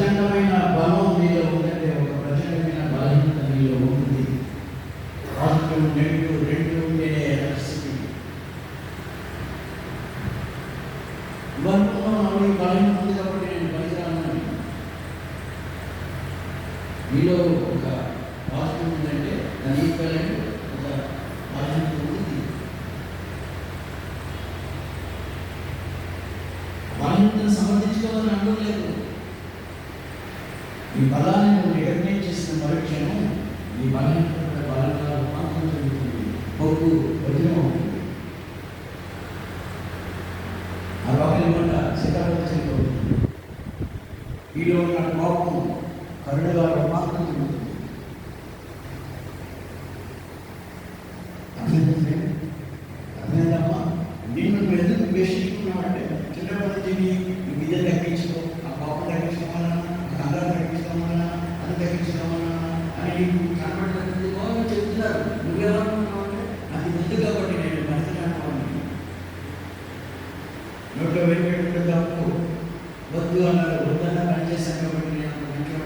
ప్రచండమైన బలం మీలో ఉందంటే ఒక ప్రచండమైన బలహీనత మీలో ఉంటుంది. పాజిటివ్ నెగిటివ్ రెండు ఉంటేనే పరిస్థితి. ఇవన్నీ బలహీనత ఉంది కాబట్టి నేను పనికిరాను. మీలో ఒక పాజిటివ్ ఉందంటే దాని ఈక్వలెంట్ ఒక బలహీనత ఉంది. బలహీనతను సమర్థించుకోవాలని అనుకోలేదు. ఈ బలాన్ని నువ్వు రికగ్నైజ్ చేసిన మరుక్షణం ఈ బలహీనత బలంగా రూపాంతరం జరుగుతుంది. పొగ్గు వజ్రం అవుతుంది. ఆ లోపలి పంట శిఖరపరిచయవుతుంది. ఈలో ఉన్న కోపం కరుణగా రూపాంతరం జరుగుతుంది. అర్థమైందమ్మా? నేను నువ్వు ఎందుకు ద్వేషిస్తున్నావంటే చిన్నప్పటి నుంచి నీ విద్య తగ్గించుకో, ఆ కోపం తగ్గించుకోవాలన్నా, కంగారు తగ్గించుకోవాలన్నా, అది తగ్గించుకోవాలన్నా అని నీకు కనబడుతుంది చెప్తున్నారు. నువ్వేమనుకున్నావు అంటే అది ముందు కాబట్టి నేను పనికిరాను. నోట్లో వెళ్ళి పెట్టుకుంటే తప్పు వద్దు అన్నారు. వద్దన్నా పనిచేశాను కాబట్టి నేను మంచిగా